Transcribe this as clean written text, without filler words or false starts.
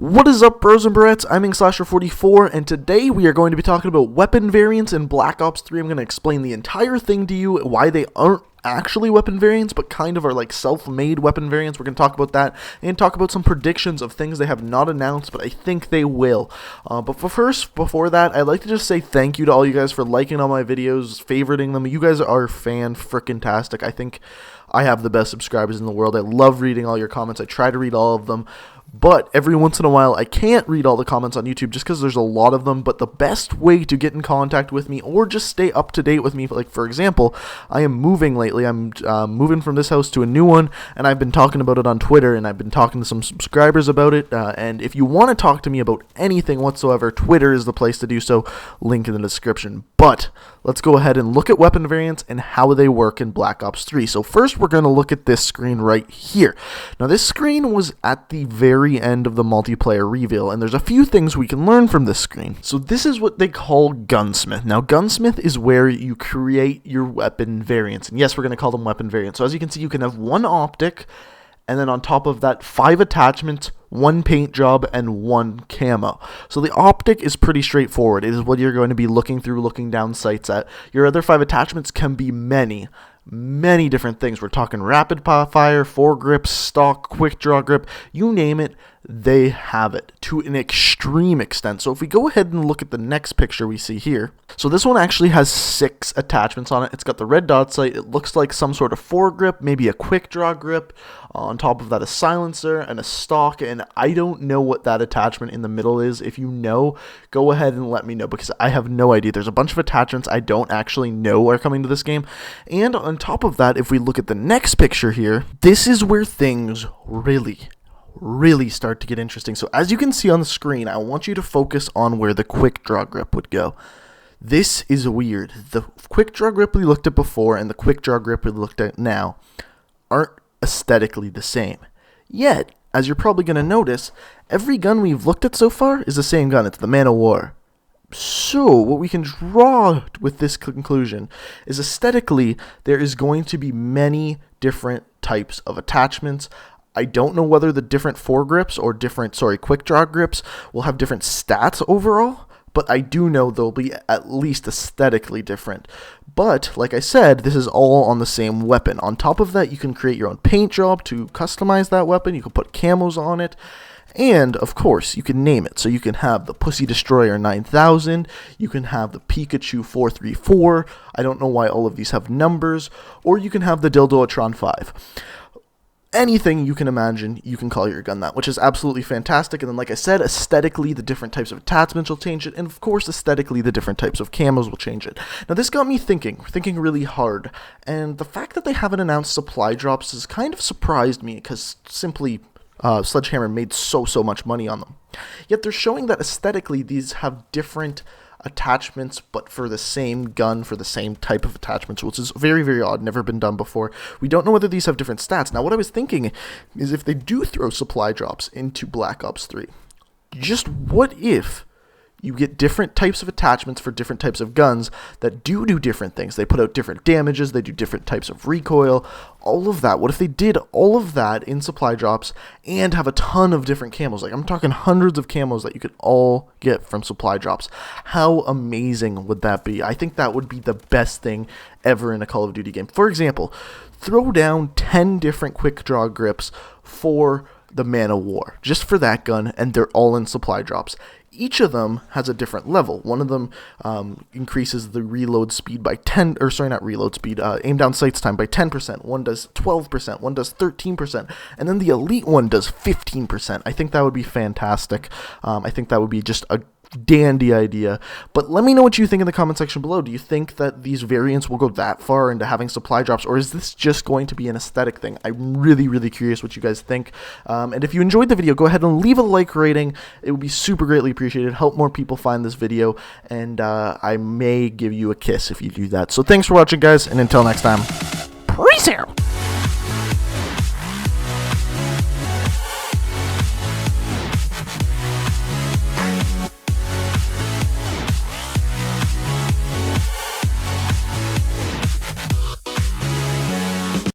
What is up, bros and barettes? I'm InkSlasher44, and today we are going to be talking about weapon variants in Black Ops 3. I'm going to explain the entire thing to you, why they aren't actually weapon variants, but kind of are like self-made weapon variants. We're going to talk about that, and talk about some predictions of things they have not announced, but I think they will. But before that, I'd like to just say thank you to all you guys for liking all my videos, favoriting them. You guys are fan-frickin-tastic. I think I have the best subscribers in the world. I love reading all your comments. I try to read all of them. But every once in a while, I can't read all the comments on YouTube just because there's a lot of them. But the best way to get in contact with me or just stay up to date with me, like for example, I am moving lately. I'm moving from this house to a new one, and I've been talking about it on Twitter, and I've been talking to some subscribers about it. And if you want to talk to me about anything whatsoever, Twitter is the place to do so. Link in the description. But let's go ahead and look at weapon variants and how they work in Black Ops 3. So first, we're going to look at this screen right here. Now, this screen was at the very end of the multiplayer reveal, and there's a few things we can learn from this screen. So this is what they call Gunsmith. Now, Gunsmith is where you create your weapon variants, and yes, we're going to call them weapon variants. So as you can see, you can have one optic, and then on top of that, 5 attachments, 1 paint job, and 1 camo. So the optic is pretty straightforward. It is what you're going to be looking through, looking down sights at. Your other 5 attachments can be many different things. We're talking rapid fire, foregrips, stock, quick draw grip, you name it, they have it to an extreme extent. So if we go ahead and look at the next picture we see here, so this one actually has 6 attachments on it. It's got the red dot sight. It looks like some sort of foregrip, maybe a quick draw grip. On top of that, a silencer and a stock, and I don't know what that attachment in the middle is. If you know, go ahead and let me know, because I have no idea. There's a bunch of attachments I don't actually know are coming to this game. And on top of that, if we look at the next picture here, this is where things really start to get interesting. So as you can see on the screen, I want you to focus on where the quick draw grip would go. This is weird. The quick draw grip we looked at before and the quick draw grip we looked at now aren't aesthetically the same. Yet, as you're probably going to notice, every gun we've looked at so far is the same gun. It's the Man of War. So, what we can draw with this conclusion is aesthetically, there is going to be many different types of attachments. I don't know whether the different foregrips or quick draw grips will have different stats overall, but I do know they'll be at least aesthetically different. But, like I said, this is all on the same weapon. On top of that, you can create your own paint job to customize that weapon. You can put camos on it. And, of course, you can name it. So you can have the Pussy Destroyer 9000. You can have the Pikachu 434. I don't know why all of these have numbers. Or you can have the Dildoatron 5. Anything you can imagine, you can call your gun that, which is absolutely fantastic. And then, like I said, aesthetically, the different types of attachments will change it. And, of course, aesthetically, the different types of camos will change it. Now, this got me thinking really hard. And the fact that they haven't announced supply drops has kind of surprised me, because simply Sledgehammer made so much money on them. Yet they're showing that aesthetically, these have different attachments, but for the same gun, for the same type of attachments, which is very odd, never been done before. We don't know whether these have different stats. Now, what I was thinking is, if they do throw supply drops into Black Ops 3, just what if you get different types of attachments for different types of guns that do different things? They put out different damages, they do different types of recoil, all of that. What if they did all of that in supply drops and have a ton of different camos? Like, I'm talking hundreds of camos that you could all get from supply drops. How amazing would that be? I think that would be the best thing ever in a Call of Duty game. For example, throw down 10 different quick draw grips for the Man of War, just for that gun, and they're all in supply drops. Each of them has a different level. One of them increases the reload speed by aim down sights time by 10%. One does 12%. One does 13%. And then the elite one does 15%. I think that would be fantastic. I think that would be just a dandy idea. But let me know what you think in the comment section below. Do you think that these variants will go that far into having supply drops, or is this just going to be an aesthetic thing? I'm really curious what you guys think. And if you enjoyed the video, go ahead and leave a like rating. It would be super greatly appreciated. Help more people find this video, and I may give you a kiss if you do that. So thanks for watching, guys, and until next time, peace out.